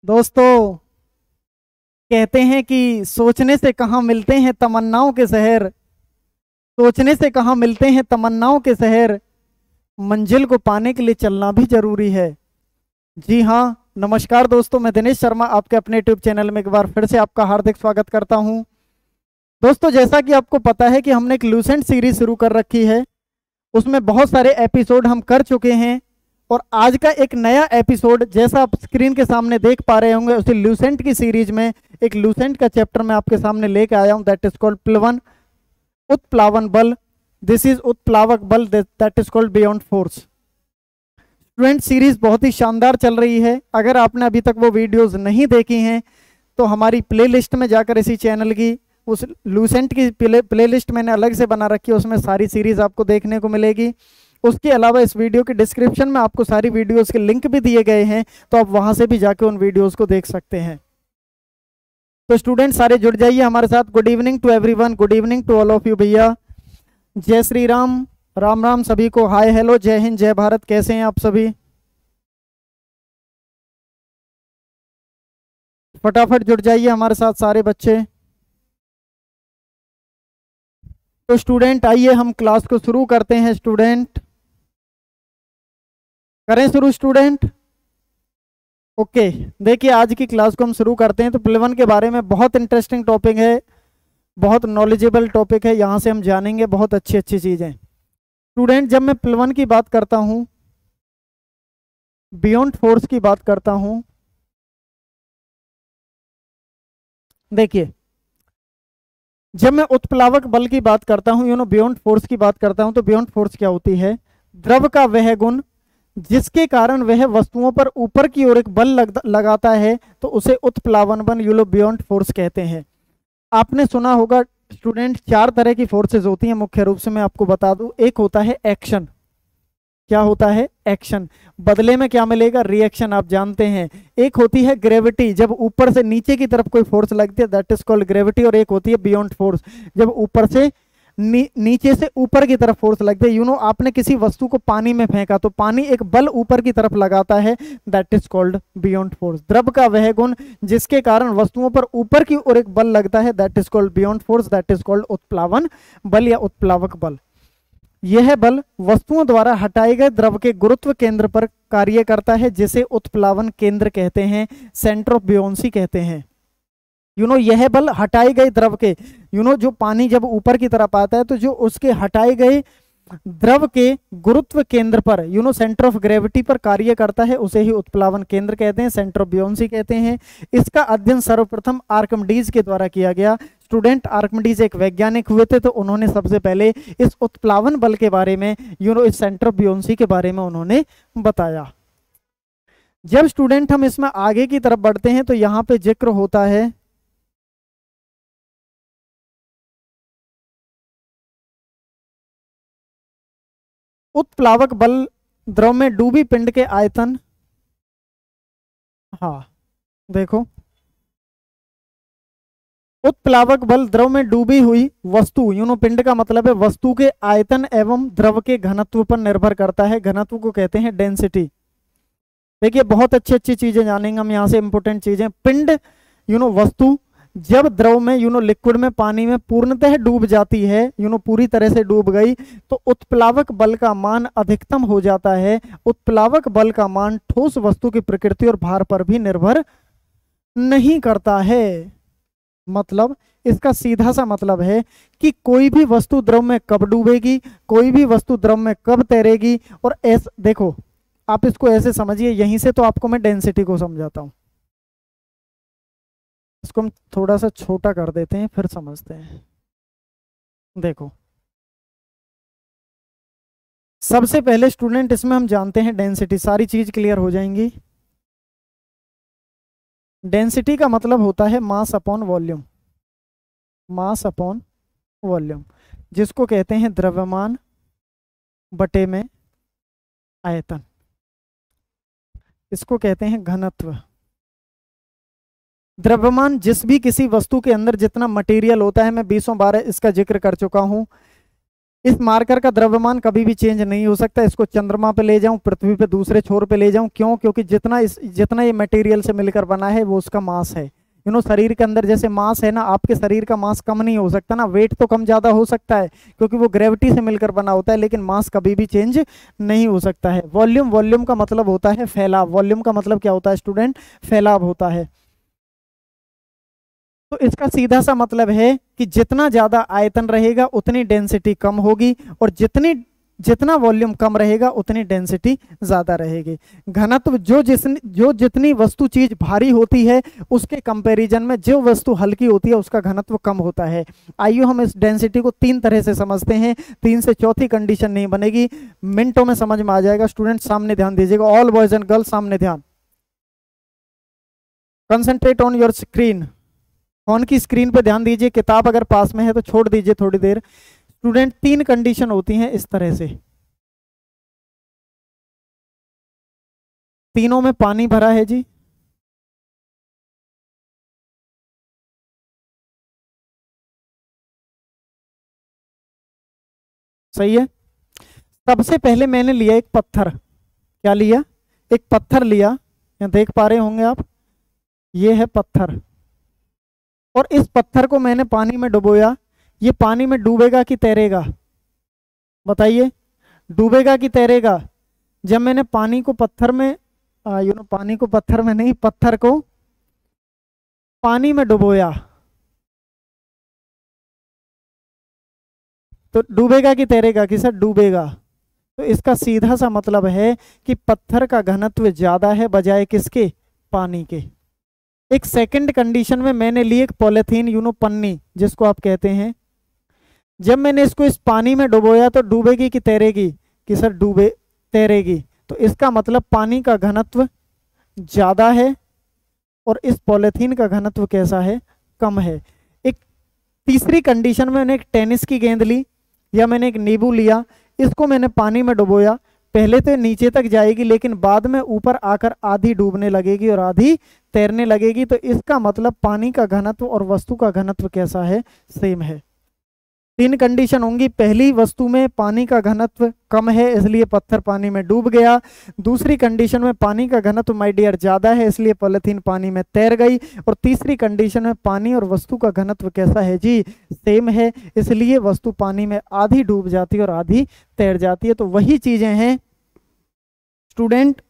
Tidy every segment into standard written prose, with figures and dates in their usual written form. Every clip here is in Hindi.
दोस्तों, कहते हैं कि सोचने से कहाँ मिलते हैं तमन्नाओं के शहर। सोचने से कहाँ मिलते हैं तमन्नाओं के शहर। मंजिल को पाने के लिए चलना भी जरूरी है। जी हाँ। नमस्कार दोस्तों, मैं दिनेश शर्मा आपके अपने यूट्यूब चैनल में एक बार फिर से आपका हार्दिक स्वागत करता हूँ। दोस्तों, जैसा कि आपको पता है कि हमने एक लूसेंट सीरीज शुरू कर रखी है। उसमें बहुत सारे एपिसोड हम कर चुके हैं और आज का एक नया एपिसोड, जैसा आप स्क्रीन के सामने देख पा रहे होंगे, उसी लूसेंट की सीरीज में एक लूसेंट का चैप्टर मैं आपके सामने लेके आया हूं। दैट इज कॉल्ड प्लवन, उत्प्लावन बल। दिस इज उत्प्लावक बल, that is called buoyant force. Student, series बहुत ही शानदार चल रही है। अगर आपने अभी तक वो वीडियोस नहीं देखी हैं तो हमारी प्लेलिस्ट में जाकर इसी चैनल की उस लूसेंट की प्लेलिस्ट मैंने अलग से बना रखी है, उसमें सारी सीरीज आपको देखने को मिलेगी। उसके अलावा इस वीडियो के डिस्क्रिप्शन में आपको सारी वीडियोस के लिंक भी दिए गए हैं, तो आप वहां से भी जाके उन वीडियोस को देख सकते हैं। तो स्टूडेंट सारे जुड़ जाइए हमारे साथ। Good evening to everyone, good evening to all of you भैया। जय श्री राम, राम राम सभी को। हाय हेलो, जय हिंद, जय भारत। कैसे हैं आप सभी? फटाफट जुड़ जाइए हमारे साथ सारे बच्चे। तो स्टूडेंट आइए हम क्लास को शुरू करते हैं। स्टूडेंट करें शुरू स्टूडेंट। ओके, देखिए आज की क्लास को हम शुरू करते हैं। तो प्लेवन के बारे में बहुत इंटरेस्टिंग टॉपिक है, बहुत नॉलेजेबल टॉपिक है। यहाँ से हम जानेंगे बहुत अच्छी अच्छी चीजें। स्टूडेंट, जब मैं प्लेवन की बात करता हूँ, बियॉन्ड फोर्स की बात करता हूँ, देखिए जब मैं उत्प्लावक बल की बात करता हूँ, बियॉन्ड फोर्स की बात करता हूँ, तो बियॉन्ड फोर्स क्या होती है? द्रव का वह गुण जिसके कारण वह वस्तुओं पर ऊपर की ओर एक बल लगाता है, तो उसे उत्प्लावन बल बियॉन्ड फोर्स कहते हैं। आपने सुना होगा स्टूडेंट, चार तरह की फोर्सेस होती हैं मुख्य रूप से। मैं आपको बता दूं, एक होता है एक्शन। क्या होता है? एक्शन। बदले में क्या मिलेगा? रिएक्शन, आप जानते हैं। एक होती है ग्रेविटी, जब ऊपर से नीचे की तरफ कोई फोर्स लगती है, दैट इज कॉल्ड ग्रेविटी। और एक होती है बियॉन्ड फोर्स, जब ऊपर से नीचे से ऊपर की तरफ फोर्स लगती है। आपने किसी वस्तु को पानी में फेंका तो पानी एक बल ऊपर की तरफ लगाता है, that is called buoyant force. द्रव का वह गुण जिसके कारण वस्तुओं पर ऊपर की ओर एक बल लगता है, that is called buoyant force, that is called उत्प्लावन बल या उत्प्लावक बल। यह बल वस्तुओं द्वारा हटाए गए द्रव के गुरुत्व केंद्र पर कार्य करता है, जिसे उत्प्लावन केंद्र कहते हैं, सेंटर ऑफ बियोंसी कहते हैं। यह बल हटाए गए द्रव के, जो पानी जब ऊपर की तरफ आता है तो जो उसके हटाए गए द्रव के गुरुत्व केंद्र पर, सेंटर ऑफ ग्रेविटी पर कार्य करता है, उसे ही उत्प्लावन केंद्र कहते हैं, सेंटर ऑफ बियोंसी कहते हैं। इसका अध्ययन सर्वप्रथम आर्किमिडीज के द्वारा किया गया। स्टूडेंट, आर्किमिडीज एक वैज्ञानिक हुए थे, तो उन्होंने सबसे पहले इस उत्प्लावन बल के बारे में, इस सेंटर ऑफ बियोंसी के बारे में उन्होंने बताया। जब स्टूडेंट हम इसमें आगे की तरफ बढ़ते हैं तो यहाँ पे जिक्र होता है उत्प्लावक बल द्रव में डूबी पिंड के आयतन। हाँ देखो, उत्प्लावक बल द्रव में डूबी हुई वस्तु, पिंड का मतलब है वस्तु के आयतन एवं द्रव के घनत्व पर निर्भर करता है। घनत्व को कहते हैं डेंसिटी। देखिए बहुत अच्छी अच्छी चीजें जानेंगे हम यहाँ से, इंपोर्टेंट चीजें। पिंड, वस्तु जब द्रव में, लिक्विड में, पानी में पूर्णतः डूब जाती है, पूरी तरह से डूब गई, तो उत्प्लावक बल का मान अधिकतम हो जाता है। उत्प्लावक बल का मान ठोस वस्तु की प्रकृति और भार पर भी निर्भर नहीं करता है। मतलब इसका सीधा सा मतलब है कि कोई भी वस्तु द्रव में कब डूबेगी, कोई भी वस्तु द्रव में कब तैरेगी। और ऐसा देखो, आप इसको ऐसे समझिए, यहीं से तो आपको मैं डेंसिटी को समझाता हूं। इसको हम थोड़ा सा छोटा कर देते हैं, फिर समझते हैं। देखो, सबसे पहले स्टूडेंट इसमें हम जानते हैं डेंसिटी, सारी चीज क्लियर हो जाएंगी। डेंसिटी का मतलब होता है mass upon volume, mass upon volume, जिसको कहते हैं द्रव्यमान बटे में आयतन, इसको कहते हैं घनत्व। द्रव्यमान जिस भी किसी वस्तु के अंदर जितना मटेरियल होता है, मैं 20 बार इसका जिक्र कर चुका हूं। इस मार्कर का द्रव्यमान कभी भी चेंज नहीं हो सकता। इसको चंद्रमा पे ले जाऊं, पृथ्वी पे दूसरे छोर पे ले जाऊं, क्यों? क्योंकि जितना ये मटेरियल से मिलकर बना है वो उसका मास है। शरीर के अंदर जैसे मास है ना, आपके शरीर का मास कम नहीं हो सकता ना, वेट तो कम ज्यादा हो सकता है क्योंकि वो ग्रेविटी से मिलकर बना होता है, लेकिन मास कभी भी चेंज नहीं हो सकता है। वॉल्यूम, वॉल्यूम का मतलब होता है फैलाव। वॉल्यूम का मतलब क्या होता है स्टूडेंट? फैलाव होता है। तो इसका सीधा सा मतलब है कि जितना ज्यादा आयतन रहेगा उतनी डेंसिटी कम होगी, और जितना वॉल्यूम कम रहेगा उतनी डेंसिटी ज्यादा रहेगी। घनत्व, जो जितनी वस्तु चीज भारी होती है उसके कंपैरिजन में जो वस्तु हल्की होती है उसका घनत्व कम होता है। आइए हम इस डेंसिटी को 3 तरह से समझते हैं। 3 से चौथी कंडीशन नहीं बनेगी, मिनटों में समझ में आ जाएगा। स्टूडेंट सामने ध्यान दीजिएगा, ऑल बॉयज एंड गर्ल्स सामने ध्यान, concentrate on your screen. Phone की स्क्रीन पे ध्यान दीजिए, किताब अगर पास में है तो छोड़ दीजिए थोड़ी देर। स्टूडेंट 3 कंडीशन होती हैं इस तरह से, तीनों में पानी भरा है जी। सही है। सबसे पहले मैंने लिया एक पत्थर। क्या लिया? एक पत्थर लिया। यहाँ देख पा रहे होंगे आप, ये है पत्थर, और इस पत्थर को मैंने पानी में डुबोया। ये पानी में डूबेगा कि तैरेगा? बताइए, डूबेगा कि तैरेगा? जब मैंने पानी को पत्थर में पानी को पत्थर में नहीं, पत्थर को पानी में डुबोया तो डूबेगा कि तैरेगा? कि सर डूबेगा। तो इसका सीधा सा मतलब है कि पत्थर का घनत्व ज्यादा है बजाय किसके? पानी के। एक सेकंड कंडीशन में मैंने ली एक पॉलिथीन, पन्नी जिसको आप कहते हैं। जब मैंने इसको इस पानी में डुबोया तो डूबेगी कि तैरेगी? कि सर तैरेगी। तो इसका मतलब पानी का घनत्व ज्यादा है और इस पॉलिथीन का घनत्व कैसा है? कम है। एक तीसरी कंडीशन में मैंने एक टेनिस की गेंद ली या मैंने एक नींबू लिया, इसको मैंने पानी में डुबोया। पहले तो नीचे तक जाएगी लेकिन बाद में ऊपर आकर आधी डूबने लगेगी और आधी तैरने लगेगी। तो इसका मतलब पानी का घनत्व और वस्तु का घनत्व कैसा है? सेम है। 3 कंडीशन होंगी। पहली, वस्तु में पानी का घनत्व कम है इसलिए पत्थर पानी में डूब गया। दूसरी कंडीशन में पानी का घनत्व माय डियर ज्यादा है इसलिए पॉलिथीन पानी में तैर गई। और तीसरी कंडीशन में पानी और वस्तु का घनत्व कैसा है जी? सेम है, इसलिए वस्तु पानी में आधी डूब जाती है और आधी तैर जाती है। तो वही चीजें हैं स्टूडेंट।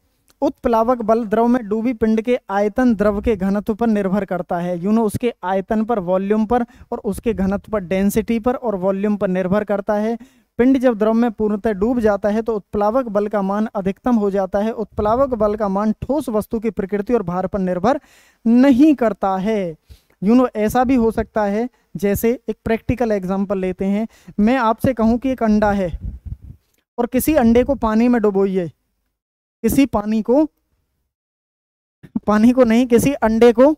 उत्प्लावक बल द्रव में डूबी पिंड के आयतन द्रव के घनत्व पर निर्भर करता है। उसके आयतन पर, वॉल्यूम पर, और उसके घनत्व पर, डेंसिटी पर और वॉल्यूम पर निर्भर करता है। पिंड जब द्रव में पूर्णतः डूब जाता है तो उत्प्लावक बल का मान अधिकतम हो जाता है। उत्प्लावक बल का मान ठोस वस्तु की प्रकृति और भार पर निर्भर नहीं करता है। ऐसा भी हो सकता है, जैसे एक प्रैक्टिकल एग्जाम्पल लेते हैं। मैं आपसे कहूं कि एक अंडा है और किसी अंडे को पानी में डुबोइए, किसी किसी अंडे को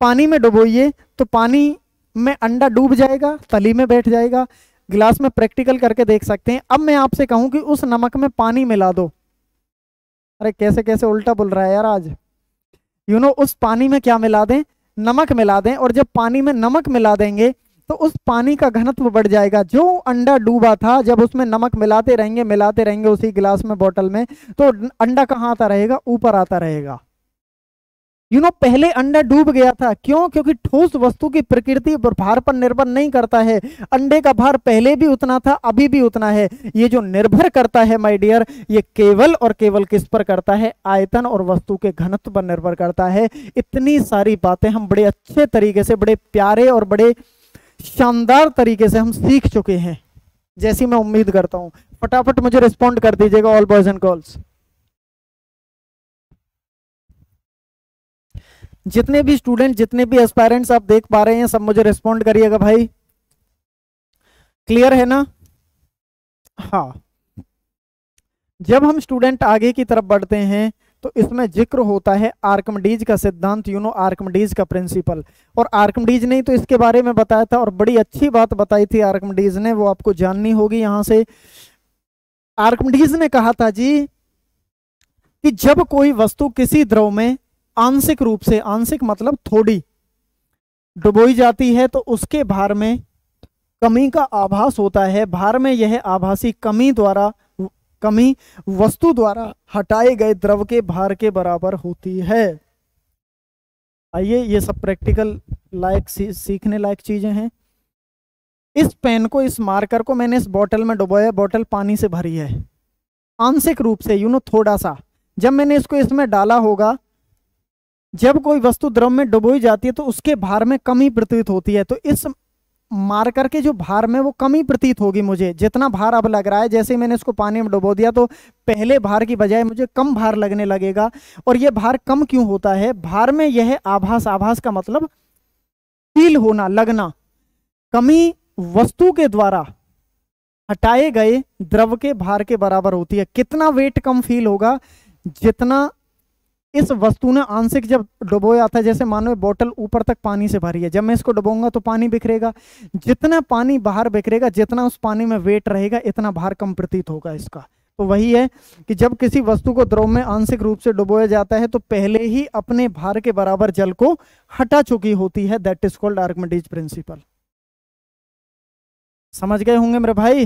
पानी में डुबोइए तो पानी में अंडा डूब जाएगा, तली में बैठ जाएगा। गिलास में प्रैक्टिकल करके देख सकते हैं। अब मैं आपसे कहूं कि उस नमक में पानी मिला दो, अरे कैसे कैसे उल्टा बोल रहा है यार आज। उस पानी में क्या मिला दें? नमक मिला दें। और जब पानी में नमक मिला देंगे तो उस पानी का घनत्व बढ़ जाएगा। जो अंडा डूबा था, जब उसमें नमक मिलाते रहेंगे उसी गिलास में, बोतल में, तो अंडा कहाँ आता रहेगा? ऊपर आता रहेगा। पहले अंडा डूब गया था, क्यों? क्योंकि ठोस वस्तु की प्रकृति भार पर निर्भर नहीं करता है। अंडे का भार पहले भी उतना था, अभी भी उतना है। ये जो निर्भर करता है माय डियर, ये केवल और केवल किस पर करता है? आयतन और वस्तु के घनत्व पर निर्भर करता है। इतनी सारी बातें हम बड़े अच्छे तरीके से, बड़े प्यारे और बड़े शानदार तरीके से हम सीख चुके हैं, जैसी मैं उम्मीद करता हूं। फटाफट मुझे रिस्पॉन्ड कर दीजिएगा ऑल बॉयज एंड गर्ल्स। जितने भी स्टूडेंट, जितने भी एस्पायरेंट्स आप देख पा रहे हैं, सब मुझे रिस्पॉन्ड करिएगा भाई। क्लियर है ना? हाँ। जब हम स्टूडेंट आगे की तरफ बढ़ते हैं तो इसमें जिक्र होता है आर्किमिडीज का सिद्धांत, आर्किमिडीज का प्रिंसिपल। और आर्किमिडीज ने तो इसके बारे में बताया था और बड़ी अच्छी बात बताई थी आर्किमिडीज ने, वो आपको जाननी होगी। यहां से आर्किमिडीज ने कहा था जी कि जब कोई वस्तु किसी द्रव में आंशिक रूप से, आंशिक मतलब थोड़ी, डुबोई जाती है तो उसके भार में कमी का आभास होता है, भार में यह आभासी कमी वस्तु द्वारा हटाए गए द्रव के भार के बराबर होती है। आइए, ये सब प्रैक्टिकल लायक सीखने लायक चीजें हैं। इस पेन को, इस मार्कर को मैंने इस बोतल में डुबोया, बोतल पानी से भरी है आंशिक रूप से, थोड़ा सा। जब मैंने इसको इसमें डाला होगा, जब कोई वस्तु द्रव में डुबोई जाती है तो उसके भार में कमी प्रतीत होती है। तो इस मार्कर के जो भार में वो कमी प्रतीत होगी मुझे, जितना भार अब लग रहा है। जैसे मैंने इसको पानी में डुबो दिया तो पहले भार की बजाय मुझे कम भार लगने लगेगा। और ये भार कम क्यों होता है? भार में यह आभास का मतलब फील होना, लगना। कमी वस्तु के द्वारा हटाए गए द्रव के भार के बराबर होती है। कितना वेट कम फील होगा? जितना इस वस्तु ने आंशिक जब डुबोया था, जैसे मानो बोतल ऊपर तक पानी से भरी है, जब मैं इसको डुबोऊंगा तो पानी बिखरेगा। जितना पानी बाहर बिखरेगा, जितना उस पानी में वेट रहेगा, इतना भार कम प्रतीत होगा इसका। तो वही है कि जब किसी वस्तु को द्रव में आंशिक रूप से डुबोया जाता है तो पहले ही अपने भार के बराबर जल को हटा चुकी होती है। That is called Archimedes principal. समझ गए होंगे मेरे भाई।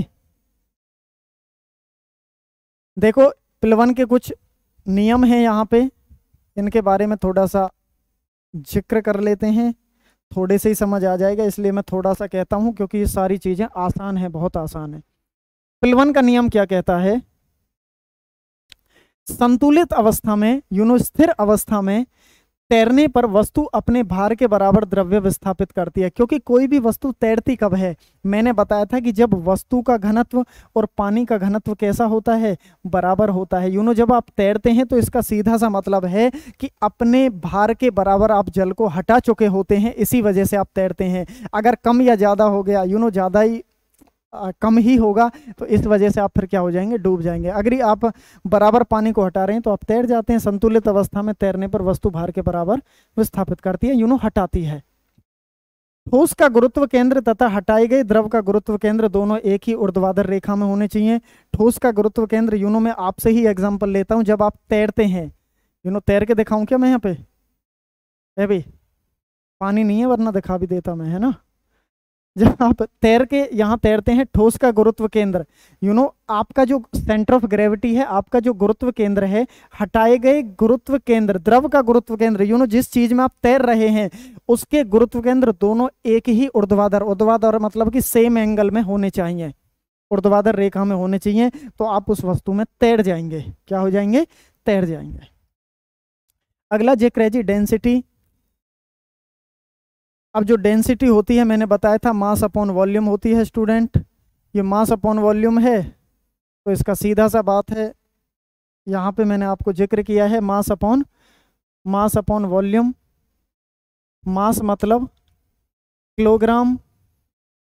देखो, प्लवन के कुछ नियम हैं यहाँ पे, इनके बारे में थोड़ा सा जिक्र कर लेते हैं। थोड़े से ही समझ आ जाएगा, इसलिए मैं थोड़ा सा कहता हूं, क्योंकि ये सारी चीजें आसान है, बहुत आसान है। प्लवन का नियम क्या कहता है? संतुलित अवस्था में, स्थिर अवस्था में तैरने पर वस्तु अपने भार के बराबर द्रव्य विस्थापित करती है। क्योंकि कोई भी वस्तु तैरती कब है? मैंने बताया था कि जब वस्तु का घनत्व और पानी का घनत्व कैसा होता है? बराबर होता है। जब आप तैरते हैं तो इसका सीधा सा मतलब है कि अपने भार के बराबर आप जल को हटा चुके होते हैं, इसी वजह से आप तैरते हैं। अगर कम या ज्यादा हो गया, ज्यादा ही कम ही होगा, तो इस वजह से आप फिर क्या हो जाएंगे? डूब जाएंगे। अगर आप बराबर पानी को हटा रहे हैं तो आप तैर जाते हैं। संतुलित अवस्था में तैरने पर वस्तु भार के बराबर विस्थापित करती है, हटाती है। ठोस का गुरुत्व केंद्र तथा हटाए गए द्रव का गुरुत्व केंद्र दोनों एक ही ऊर्ध्वाधर रेखा में होने चाहिए। ठोस का गुरुत्व केंद्र, मैं आपसे ही एग्जाम्पल लेता हूं। जब आप तैरते हैं, तैर के दिखाऊं क्या मैं यहाँ पे? भाई पानी नहीं है, वरना दिखा भी देता मैं, है ना। जब आप तैर के यहाँ तैरते हैं, ठोस का गुरुत्व केंद्र, आपका जो सेंटर ऑफ ग्रेविटी है, आपका जो गुरुत्व केंद्र है, हटाए गए गुरुत्व केंद्र, द्रव का गुरुत्व केंद्र, जिस चीज में आप तैर रहे हैं उसके गुरुत्व केंद्र दोनों एक ही ऊर्ध्वाधर मतलब कि सेम एंगल में होने चाहिए, ऊर्ध्वाधर रेखा में होने चाहिए। तो आप उस वस्तु में तैर जाएंगे। क्या हो जाएंगे? तैर जाएंगे। अगला जिक्र है जी डेंसिटी। अब जो डेंसिटी होती है, मैंने बताया था मास अपॉन वॉल्यूम होती है स्टूडेंट। ये मास अपॉन वॉल्यूम है, तो इसका सीधा सा बात है, यहाँ पे मैंने आपको जिक्र किया है मास अपॉन वॉल्यूम। मास मतलब किलोग्राम,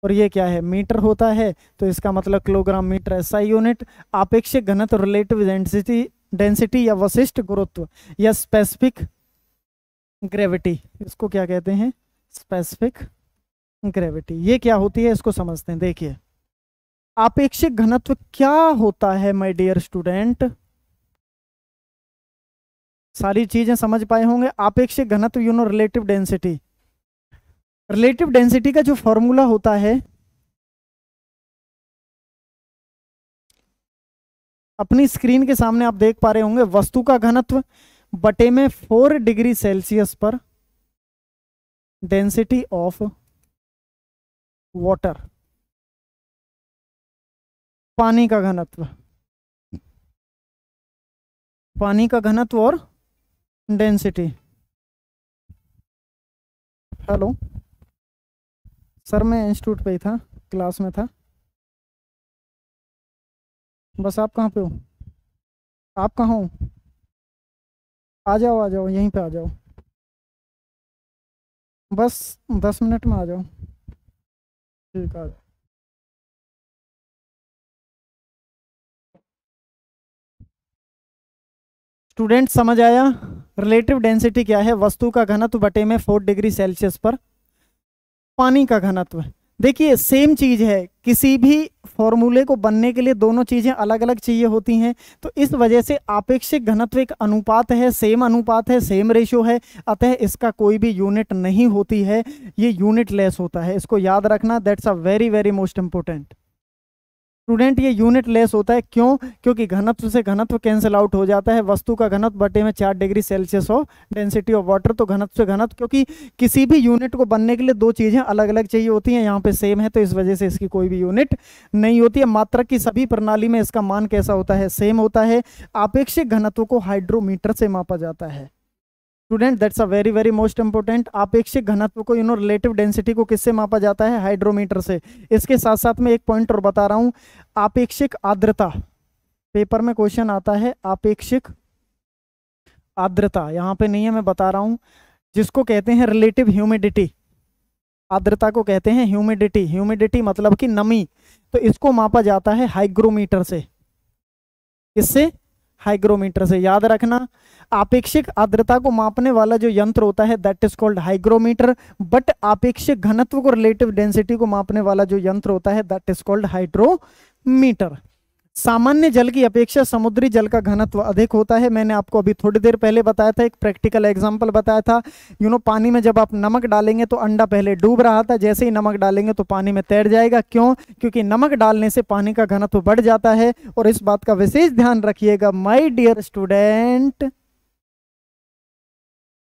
और ये क्या है? मीटर होता है, तो इसका मतलब किलोग्राम मीटर एसआई यूनिट। आपेक्षिक घनत्व, रिलेटिव डेंसिटी या वशिष्ठ गुरुत्व या स्पेसिफिक ग्रेविटी, इसको क्या कहते हैं? Specific gravity. ये क्या होती है, इसको समझते हैं। देखिए, आपेक्षिक घनत्व क्या होता है माय डियर स्टूडेंट? सारी चीजें समझ पाए होंगे। आपेक्षिक घनत्व, रिलेटिव डेंसिटी। रिलेटिव डेंसिटी का जो फॉर्मूला होता है, अपनी स्क्रीन के सामने आप देख पा रहे होंगे, वस्तु का घनत्व बटे में 4 डिग्री सेल्सियस पर डेंसिटी ऑफ वाटर, पानी का घनत्व, पानी का घनत्व और डेंसिटी। हेलो सर, मैं इंस्टीट्यूट पे ही था, क्लास में था। बस आप कहाँ पे हो? आप कहाँ हो? आ जाओ, यहीं पे आ जाओ, बस 10 मिनट में आ जाओ। ठीक है। स्टूडेंट समझ आया? रिलेटिव डेंसिटी क्या है? वस्तु का घनत्व बटे में 4 डिग्री सेल्सियस पर पानी का घनत्व। देखिए सेम चीज है, किसी भी फॉर्मूले को बनने के लिए दोनों चीजें अलग अलग चाहिए होती हैं, तो इस वजह से आपेक्षिक घनत्व एक अनुपात है, सेम अनुपात है, सेम रेशियो है, अतः इसका कोई भी यूनिट नहीं होती है, ये यूनिट लेस होता है, इसको याद रखना, that's a very very most important student. ये यूनिट लेस होता है, क्यों? क्योंकि घनत्व से घनत्व कैंसिल आउट हो जाता है, वस्तु का घनत्व बटे में 4 degree Celsius of density of water, तो घनत्व से घनत्व, क्योंकि किसी भी यूनिट को बनने के लिए दो चीजें अलग अलग चाहिए होती हैं, यहाँ पे सेम है, तो इस वजह से इसकी कोई भी यूनिट नहीं होती है। मात्रक की सभी प्रणाली में इसका मान कैसा होता है? सेम होता है। आपेक्षिक घनत्व को हाइड्रोमीटर से मापा जाता है student, that's a very very most important. आपेक्षिक घनत्व को रिलेटिव डेंसिटी को किससे मापा जाता है? हाइड्रोमीटर से। इसके साथ साथ में एक पॉइंट और बता रहा हूं, आपेक्षिक आर्द्रता, पेपर में क्वेश्चन आता है, आपेक्षिक आर्द्रता यहां पे नहीं है, मैं बता रहा हूं, जिसको कहते हैं रिलेटिव ह्यूमिडिटी, आर्द्रता को कहते हैं ह्यूमिडिटी, ह्यूमिडिटी मतलब कि नमी, तो इसको मापा जाता है हाइग्रोमीटर से। इससे हाइग्रोमीटर से, याद रखना। आपेक्षिक आर्द्रता को मापने वाला जो यंत्र होता है that is called hygrometer, but आपेक्षिक घनत्व को रिलेटिव डेंसिटी को मापने वाला जो यंत्र होता है दैट इज कॉल्ड हाइड्रोमीटर। सामान्य जल की अपेक्षा समुद्री जल का घनत्व अधिक होता है। मैंने आपको अभी थोड़ी देर पहले बताया था, एक प्रैक्टिकल एग्जांपल बताया था। पानी में जब आप नमक डालेंगे तो अंडा पहले डूब रहा था, जैसे ही नमक डालेंगे तो पानी में तैर जाएगा। क्यों? क्योंकि नमक डालने से पानी का घनत्व बढ़ जाता है। और इस बात का विशेष ध्यान रखिएगा माय डियर स्टूडेंट,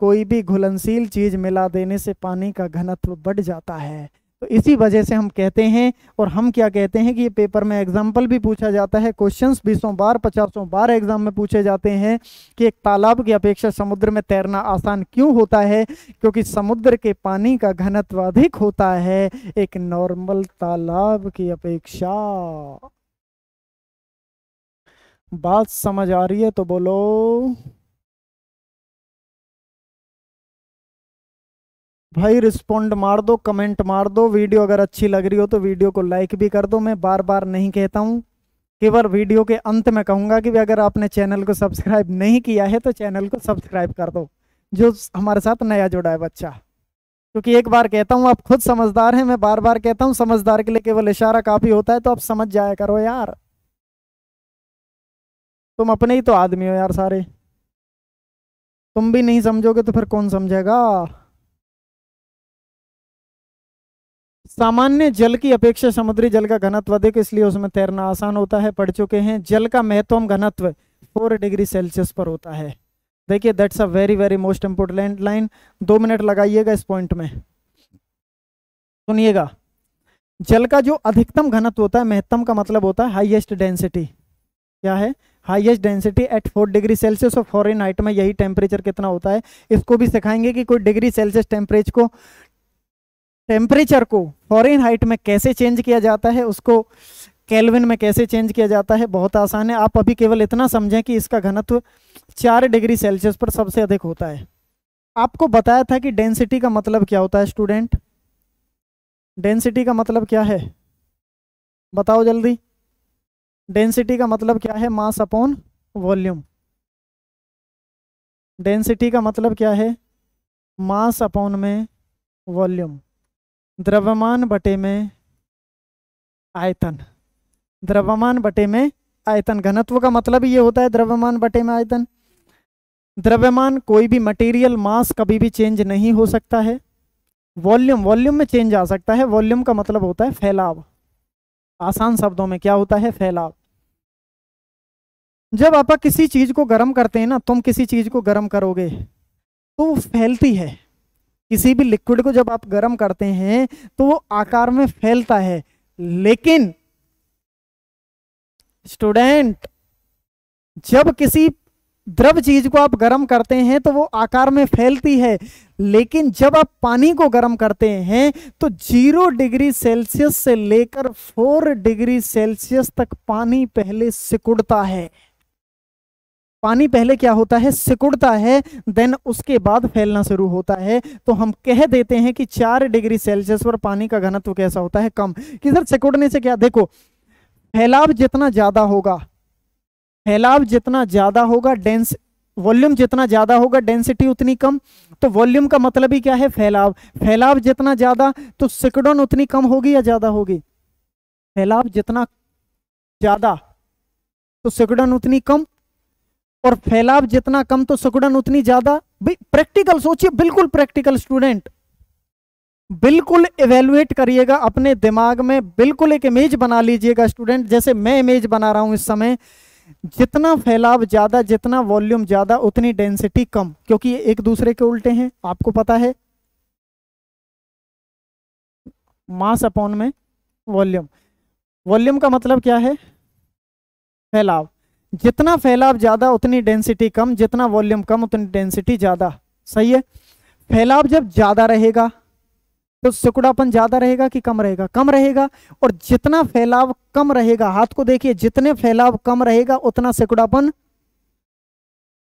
कोई भी घुलनशील चीज मिला देने से पानी का घनत्व बढ़ जाता है। तो इसी वजह से हम कहते हैं, और हम क्या कहते हैं कि ये पेपर में एग्जाम्पल भी पूछा जाता है, क्वेश्चंस 20 बार 50 बार एग्जाम में पूछे जाते हैं कि एक तालाब की अपेक्षा समुद्र में तैरना आसान क्यों होता है? क्योंकि समुद्र के पानी का घनत्व अधिक होता है एक नॉर्मल तालाब की अपेक्षा। बात समझ आ रही है तो बोलो। भाई रिस्पॉन्ड मार दो, कमेंट मार दो। वीडियो अगर अच्छी लग रही हो तो वीडियो को लाइक भी कर दो। मैं बार बार नहीं कहता हूँ, केवल वीडियो के अंत में कहूंगा कि अगर आपने चैनल को सब्सक्राइब नहीं किया है तो चैनल को सब्सक्राइब कर दो, जो हमारे साथ नया जुड़ा है बच्चा। क्योंकि एक बार कहता हूँ, आप खुद समझदार हैं, मैं बार बार कहता हूँ समझदार के लिए केवल इशारा काफी होता है, तो आप समझ जाया करो यार। तुम अपने ही तो आदमी हो यार सारे, तुम भी नहीं समझोगे तो फिर कौन समझेगा? सामान्य जल की अपेक्षा समुद्री जल का घनत्व अधिक, इसलिए उसमें तैरना आसान होता है, पढ़ चुके हैं। जल का महत्तम घनत्व 4 डिग्री सेल्सियस पर होता है। देखिए that's a very very most important line, 2 minute लगाइएगा इस पॉइंट में, सुनिएगा। जल का जो अधिकतम घनत्व होता है, महत्तम का मतलब होता है हाईएस्ट डेंसिटी। क्या है? Highest density at 4 degree Celsius. और फॉरेनहाइट में यही टेम्परेचर कितना होता है, इसको भी सिखाएंगे कि कोई डिग्री सेल्सियस टेम्परेचर को फॉरेनहाइट में कैसे चेंज किया जाता है, उसको केल्विन में कैसे चेंज किया जाता है। बहुत आसान है, आप अभी केवल इतना समझें कि इसका घनत्व 4 डिग्री सेल्सियस पर सबसे अधिक होता है। आपको बताया था कि डेंसिटी का मतलब क्या होता है स्टूडेंट? डेंसिटी का मतलब क्या है बताओ जल्दी। डेंसिटी का मतलब क्या है? Mass upon volume. डेंसिटी का मतलब क्या है? मास अपॉन में वॉल्यूम। द्रव्यमान बटे में आयतन, द्रव्यमान बटे में आयतन। घनत्व का मतलब ये होता है द्रव्यमान बटे में आयतन। द्रव्यमान कोई भी मटेरियल मास कभी भी चेंज नहीं हो सकता है। वॉल्यूम में चेंज आ सकता है। वॉल्यूम का मतलब होता है फैलाव। आसान शब्दों में क्या होता है? फैलाव। जब आप किसी चीज को गर्म करते हैं ना, तुम किसी चीज को गर्म करोगे तो वो फैलती है। किसी भी लिक्विड को जब आप गर्म करते हैं तो वो आकार में फैलता है, लेकिन स्टूडेंट जब किसी द्रव चीज को आप गर्म करते हैं तो वो आकार में फैलती है, लेकिन जब आप पानी को गर्म करते हैं तो 0 डिग्री सेल्सियस से लेकर 4 डिग्री सेल्सियस तक पानी पहले सिकुड़ता है। पानी पहले क्या होता है? सिकुड़ता है, देन उसके बाद फैलना शुरू होता है। तो हम कह देते हैं कि 4 डिग्री सेल्सियस पर पानी का घनत्व कैसा होता है? कम। किधर सिकुड़ने से क्या? देखो फैलाव जितना ज्यादा होगा, फैलाव जितना ज्यादा होगा वॉल्यूम जितना ज्यादा होगा डेंसिटी उतनी कम। तो वॉल्यूम का मतलब ही क्या है, फैलाव। फैलाव जितना ज्यादा तो सिकुड़न उतनी कम होगी या ज्यादा होगी? फैलाव जितना ज्यादा तो सिकुड़न उतनी कम, और फैलाव जितना कम तो सिकुड़न उतनी ज्यादा। भाई प्रैक्टिकल सोचिए, बिल्कुल प्रैक्टिकल स्टूडेंट, बिल्कुल इवेलुएट करिएगा अपने दिमाग में, बिल्कुल एक इमेज बना लीजिएगा स्टूडेंट, जैसे मैं इमेज बना रहा हूं इस समय। जितना फैलाव ज्यादा, जितना वॉल्यूम ज्यादा, उतनी डेंसिटी कम, क्योंकि ये एक दूसरे के उल्टे हैं, आपको पता है। मास अपॉन में वॉल्यूम, वॉल्यूम का मतलब क्या है, फैलाव। जितना फैलाव ज्यादा उतनी डेंसिटी कम, जितना वॉल्यूम कम उतनी डेंसिटी ज्यादा। सही है। फैलाव जब ज्यादा रहेगा तो सिकुड़ापन ज्यादा रहेगा कि कम रहेगा? कम रहेगा। और जितना फैलाव कम रहेगा, हाथ को देखिए, जितने फैलाव कम रहेगा उतना सिकुड़ापन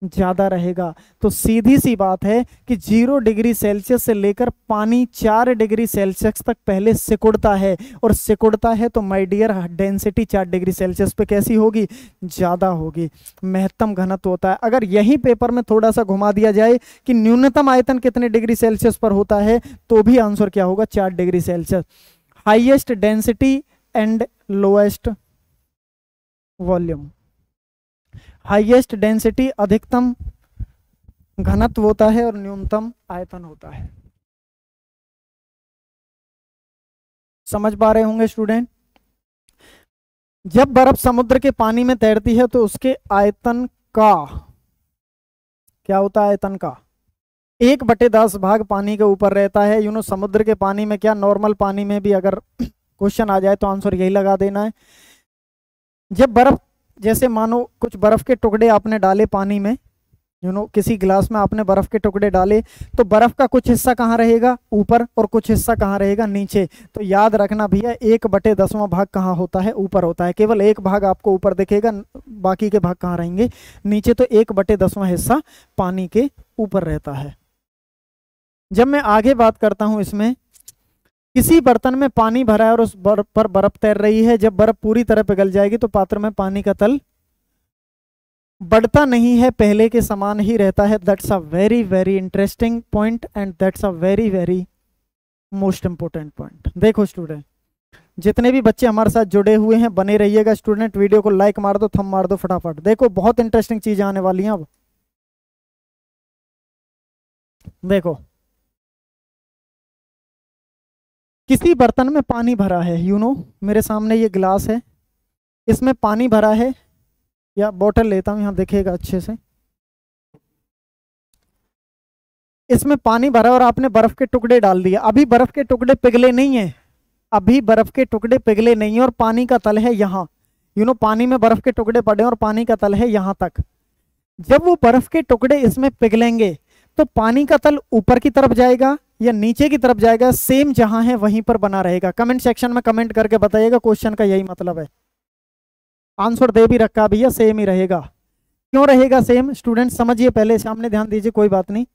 ज्यादा रहेगा। तो सीधी सी बात है कि 0 डिग्री सेल्सियस से लेकर पानी 4 डिग्री सेल्सियस तक पहले सिकुड़ता है, और सिकुड़ता है तो my dear density 4 degree Celsius पे कैसी होगी, ज्यादा होगी। महत्तम घनत्व होता है। अगर यही पेपर में थोड़ा सा घुमा दिया जाए कि न्यूनतम आयतन कितने डिग्री सेल्सियस पर होता है, तो भी आंसर क्या होगा, 4 degree Celsius. Highest density and lowest volume. Highest density अधिकतम घनत्व होता है और न्यूनतम आयतन होता है। समझ पा रहे होंगे स्टूडेंट। जब बर्फ समुद्र के पानी में तैरती है तो उसके आयतन का क्या होता है, आयतन का 1/10 भाग पानी के ऊपर रहता है। समुद्र के पानी में क्या, नॉर्मल पानी में भी अगर क्वेश्चन आ जाए तो आंसर यही लगा देना है। जब बर्फ, जैसे मानो कुछ बर्फ के टुकड़े आपने डाले पानी में, किसी गिलास में आपने बर्फ के टुकड़े डाले, तो बर्फ का कुछ हिस्सा कहाँ रहेगा, ऊपर, और कुछ हिस्सा कहाँ रहेगा, नीचे। तो याद रखना भैया, 1/10वां भाग कहाँ होता है, ऊपर होता है। केवल एक भाग आपको ऊपर दिखेगा, बाकी के भाग कहाँ रहेंगे, नीचे। तो 1/10वां हिस्सा पानी के ऊपर रहता है। जब मैं आगे बात करता हूं, इसमें किसी बर्तन में पानी भरा है और उस बर्फ पर बर्फ तैर रही है। जब बर्फ पूरी तरह पिघल जाएगी तो पात्र में पानी का तल बढ़ता नहीं है, पहले के समान ही रहता है। That's a very very interesting point and that's a very very most important point. देखो स्टूडेंट, जितने भी बच्चे हमारे साथ जुड़े हुए हैं बने रहिएगा स्टूडेंट। वीडियो को लाइक मार दो, थंब मार दो फटाफट। देखो बहुत इंटरेस्टिंग चीजें आने वाली हैं अब। देखो, किसी बर्तन में पानी भरा है, मेरे सामने ये गिलास है, इसमें पानी भरा है, या बोतल लेता हूं, यहां देखेगा अच्छे से। इसमें पानी भरा और आपने बर्फ के टुकड़े डाल दिए। अभी बर्फ के टुकड़े पिघले नहीं है, अभी बर्फ के टुकड़े पिघले नहीं है, और पानी का तल है यहाँ। पानी में बर्फ के टुकड़े पड़े और पानी का तल है यहां तक। जब वो बर्फ के टुकड़े इसमें पिघलेंगे तो पानी का तल ऊपर की तरफ जाएगा या नीचे की तरफ जाएगा, सेम जहां है वहीं पर बना रहेगा। कमेंट सेक्शन में कमेंट करके बताइएगा, क्वेश्चन का यही मतलब है। आंसर दे भी रखा भैया, सेम ही रहेगा। क्यों रहेगा सेम, स्टूडेंट समझिए, पहले सामने ध्यान दीजिए, कोई बात नहीं।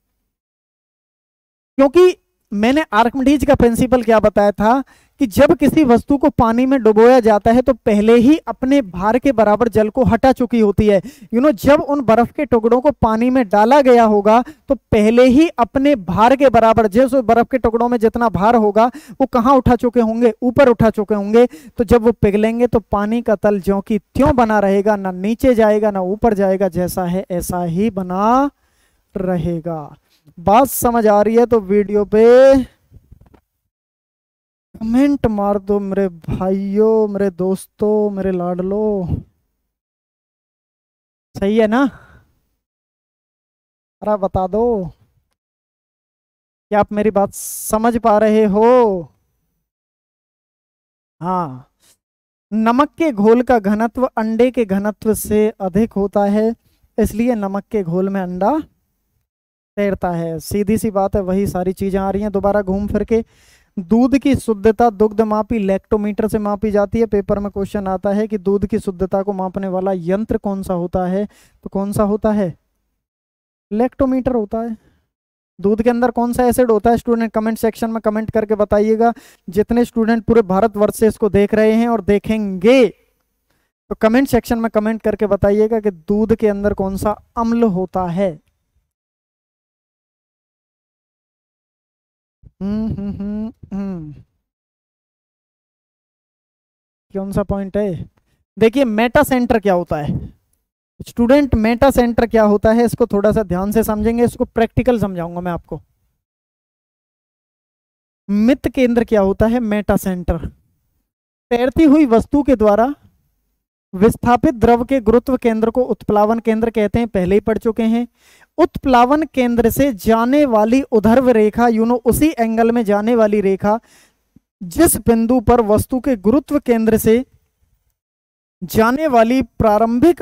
क्योंकि मैंने आर्किमिडीज का प्रिंसिपल क्या बताया था कि जब किसी वस्तु को पानी में डुबोया जाता है तो पहले ही अपने भार के बराबर जल को हटा चुकी होती है। जब उन बर्फ के टुकड़ों को पानी में डाला गया होगा तो पहले ही अपने भार के बराबर, जैसे बर्फ के टुकड़ों में जितना भार होगा वो कहाँ उठा चुके होंगे, ऊपर उठा चुके होंगे। तो जब वो पिघलेंगे तो पानी का तल ज्यों की त्यों बना रहेगा, ना नीचे जाएगा ना ऊपर जाएगा, जैसा है ऐसा ही बना रहेगा। बात समझ आ रही है तो वीडियो पे कमेंट मार दो मेरे भाइयों, मेरे दोस्तों, मेरे लाडलो। सही है ना? अरे बता दो, क्या आप मेरी बात समझ पा रहे हो? हाँ, नमक के घोल का घनत्व अंडे के घनत्व से अधिक होता है, इसलिए नमक के घोल में अंडा तैरता है। सीधी सी बात है, वही सारी चीजें आ रही हैं दोबारा घूम फिर के। दूध की शुद्धता दुग्ध मापी लैक्टोमीटर से मापी जाती है। पेपर में क्वेश्चन आता है कि दूध की शुद्धता को मापने वाला यंत्र कौन सा होता है, तो कौन सा होता है, लैक्टोमीटर होता है। दूध के अंदर कौन सा एसिड होता है स्टूडेंट, कमेंट सेक्शन में कमेंट करके बताइएगा। जितने स्टूडेंट पूरे भारतवर्ष से इसको देख रहे हैं और देखेंगे, तो कमेंट सेक्शन में कमेंट करके बताइएगा कि दूध के अंदर कौन सा अम्ल होता है। कौन सा पॉइंट है? देखिए मेटा सेंटर क्या होता है स्टूडेंट, मेटा सेंटर क्या होता है इसको थोड़ा सा ध्यान से समझेंगे, इसको प्रैक्टिकल समझाऊंगा मैं आपको। मित केंद्र क्या होता है? मेटा सेंटर तैरती हुई वस्तु के द्वारा विस्थापित द्रव के गुरुत्व केंद्र को उत्प्लावन केंद्र कहते हैं, पहले ही पढ़ चुके हैं। उत्प्लावन केंद्र से जाने वाली उधर्व रेखा, उसी एंगल में जाने वाली रेखा जिस बिंदु पर वस्तु के गुरुत्व केंद्र से जाने वाली प्रारंभिक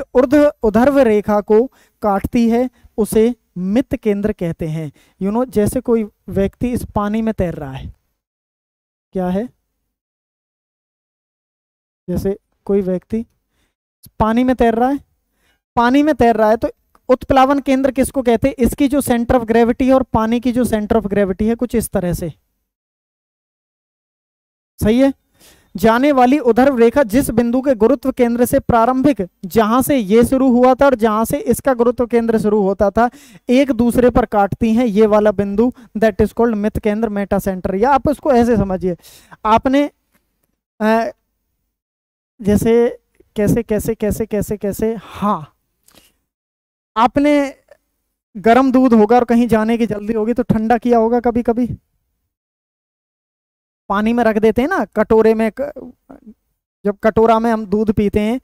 उधर्व रेखा को काटती है उसे मित केंद्र कहते हैं। जैसे कोई व्यक्ति इस पानी में तैर रहा है, क्या है, जैसे कोई व्यक्ति पानी में तैर रहा है, पानी में तैर रहा है, तो उत्प्लावन केंद्र किसको कहते हैं? इसकी जो सेंटर ऑफ ग्रेविटी है और पानी की जो सेंटर ऑफ ग्रेविटी है कुछ इस तरह से, सही है। जाने वाली उधर्व रेखा जिस बिंदु के गुरुत्व केंद्र से प्रारंभिक, जहां से ये शुरू हुआ था और जहां से इसका गुरुत्व केंद्र शुरू होता था, एक दूसरे पर काटती हैं, ये वाला बिंदु दैट इज कॉल्ड मित केंद्र, मेटा सेंटर। या आप इसको ऐसे समझिए, आपने जैसे कैसे कैसे कैसे कैसे कैसे हाँ, आपने गर्म दूध होगा और कहीं जाने की जल्दी होगी तो ठंडा किया होगा कभी कभी, पानी में रख देते हैं ना कटोरे में, जब कटोरा में हम दूध पीते हैं,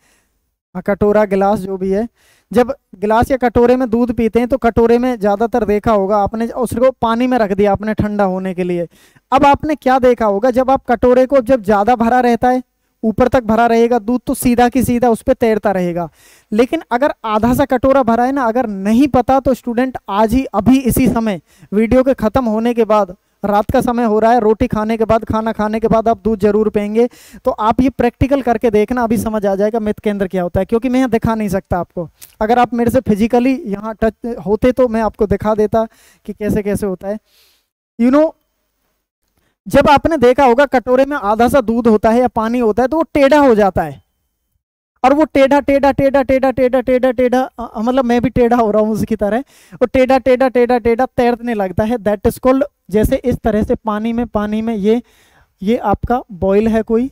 कटोरा गिलास जो भी है, जब गिलास या कटोरे में दूध पीते हैं तो कटोरे में ज्यादातर देखा होगा आपने उसको पानी में रख दिया आपने ठंडा होने के लिए। अब आपने क्या देखा होगा, जब आप कटोरे को जब ज्यादा भरा रहता है, ऊपर तक भरा रहेगा दूध, तो सीधा की सीधा उस पर तैरता रहेगा। लेकिन अगर आधा सा कटोरा भरा है ना, अगर नहीं पता तो स्टूडेंट आज ही अभी इसी समय वीडियो के खत्म होने के बाद, रात का समय हो रहा है, रोटी खाने के बाद, खाना खाने के बाद आप दूध जरूर पिएंगे, तो आप ये प्रैक्टिकल करके देखना, अभी समझ आ जाएगा मित केंद्र क्या होता है। क्योंकि मैं यहाँ दिखा नहीं सकता आपको, अगर आप मेरे से फिजिकली यहाँ टच होते तो मैं आपको दिखा देता कि कैसे कैसे होता है। जब आपने देखा होगा कटोरे में आधा सा दूध होता है या पानी होता है तो वो टेढ़ा हो जाता है, और वो टेढ़ा टेढ़ा टेढ़ा टेढ़ा टेढ़ा टेढ़ा टेढ़ा, मतलब मैं भी टेढ़ा हो रहा हूँ उसकी तरह, वो टेढ़ा टेढ़ा टेढ़ा टेढ़ा तैरने लगता है, दैट इज कॉल्ड, जैसे इस तरह से पानी में ये आपका बॉयल है, कोई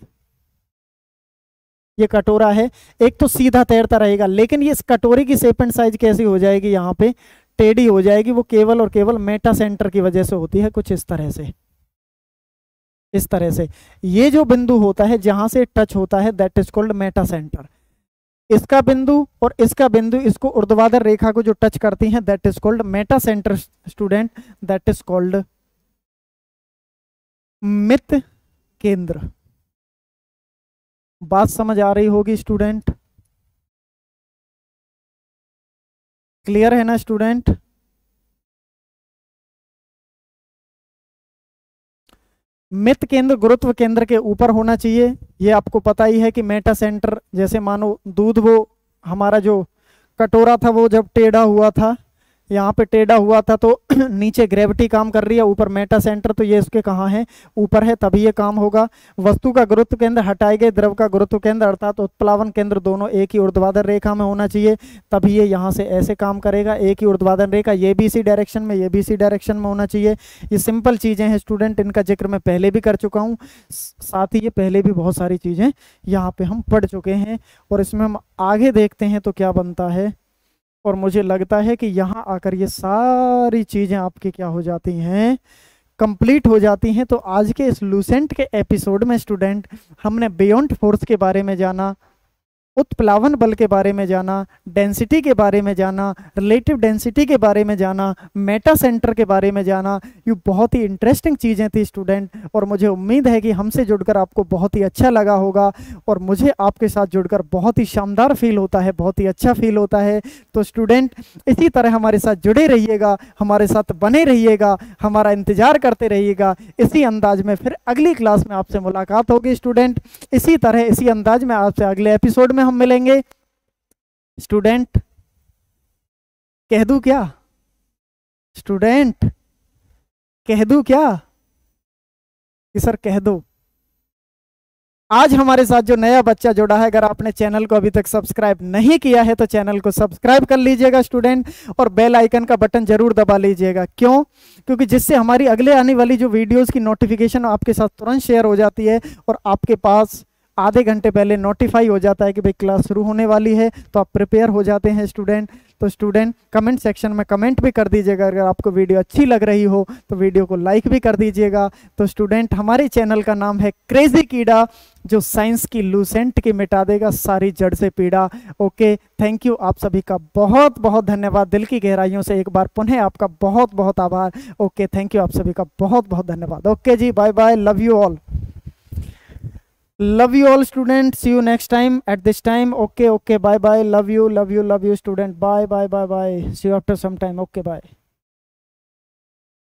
ये कटोरा है, एक तो सीधा तैरता रहेगा, लेकिन ये इस कटोरे की शेप एंड साइज कैसी हो जाएगी, यहाँ पे टेढ़ी हो जाएगी, वो केवल और केवल मेटा सेंटर की वजह से होती है, कुछ इस तरह से, इस तरह से। ये जो बिंदु होता है जहां से टच होता है that is called Meta centre. इसका बिंदु और इसका बिंदु, इसको ऊर्ध्वाधर रेखा को जो टच करती हैं that is called Meta centre student, that is called मित केंद्र। बात समझ आ रही होगी स्टूडेंट? क्लियर है ना स्टूडेंट? मित केंद्र गुरुत्व केंद्र के ऊपर होना चाहिए, ये आपको पता ही है कि मेटा सेंटर, जैसे मानो दूध, वो हमारा जो कटोरा था वो जब टेढ़ा हुआ था, यहाँ पे टेढ़ा हुआ था तो नीचे ग्रेविटी काम कर रही है, ऊपर मेटा सेंटर, तो ये इसके कहाँ है, ऊपर है, तभी ये काम होगा। वस्तु का गुरुत्व केंद्र हटाए गए द्रव का गुरुत्व केंद्र अर्थात उत्प्लावन केंद्र दोनों एक ही ऊर्ध्वाधर रेखा में होना चाहिए, तभी ये यहाँ से ऐसे काम करेगा, एक ही ऊर्ध्वाधर रेखा, ये भी इसी डायरेक्शन में, ये भी इसी डायरेक्शन में होना चाहिए। ये सिंपल चीजें हैं स्टूडेंट, इनका जिक्र मैं पहले भी कर चुका हूँ, साथ ही ये पहले भी बहुत सारी चीजें यहाँ पे हम पढ़ चुके हैं, और इसमें हम आगे देखते हैं तो क्या बनता है। और मुझे लगता है कि यहाँ आकर ये सारी चीजें आपकी क्या हो जाती हैं, कंप्लीट हो जाती हैं। तो आज के इस लूसेंट के एपिसोड में स्टूडेंट हमने बियॉन्ड फोर्स के बारे में जाना, उत्प्लावन बल के बारे में जाना, डेंसिटी के बारे में जाना, रिलेटिव डेंसिटी के बारे में जाना, मेटा सेंटर के बारे में जाना। ये बहुत ही इंटरेस्टिंग चीज़ें थी स्टूडेंट, और मुझे उम्मीद है कि हमसे जुड़कर आपको बहुत ही अच्छा लगा होगा, और मुझे आपके साथ जुड़कर बहुत ही शानदार फील होता है, बहुत ही अच्छा फील होता है। तो स्टूडेंट इसी तरह हमारे साथ जुड़े रहिएगा, हमारे साथ बने रहिएगा, हमारा इंतजार करते रहिएगा। इसी अंदाज में फिर अगली क्लास में आपसे मुलाकात होगी स्टूडेंट, इसी तरह इसी अंदाज में आपसे अगले एपिसोड में हम मिलेंगे। स्टूडेंट कह दूं क्या? स्टूडेंट कह दूं क्या कि सर कह दो? आज हमारे साथ जो नया बच्चा जुड़ा है, अगर आपने चैनल को अभी तक सब्सक्राइब नहीं किया है तो चैनल को सब्सक्राइब कर लीजिएगा स्टूडेंट, और बेल आइकन का बटन जरूर दबा लीजिएगा। क्यों? क्योंकि जिससे हमारी अगले आने वाली जो वीडियोस की नोटिफिकेशन आपके साथ तुरंत शेयर हो जाती है और आपके पास आधे घंटे पहले नोटिफाई हो जाता है कि भाई क्लास शुरू होने वाली है, तो आप प्रिपेयर हो जाते हैं स्टूडेंट। तो स्टूडेंट कमेंट सेक्शन में कमेंट भी कर दीजिएगा, अगर आपको वीडियो अच्छी लग रही हो तो वीडियो को लाइक भी कर दीजिएगा। तो स्टूडेंट हमारे चैनल का नाम है क्रेजी कीड़ा, जो साइंस की लूसेंट की मिटा देगा सारी जड़ से पीड़ा। ओके, थैंक यू, आप सभी का बहुत बहुत धन्यवाद, दिल की गहराइयों से एक बार पुनः आपका बहुत बहुत आभार। ओके, थैंक यू, आप सभी का बहुत बहुत धन्यवाद। ओके जी, bye bye, love you all, love you all students, see you next time at this time. Okay, okay, bye bye, love you, love you, love you student, bye bye, bye bye, see you after some time. Okay, bye.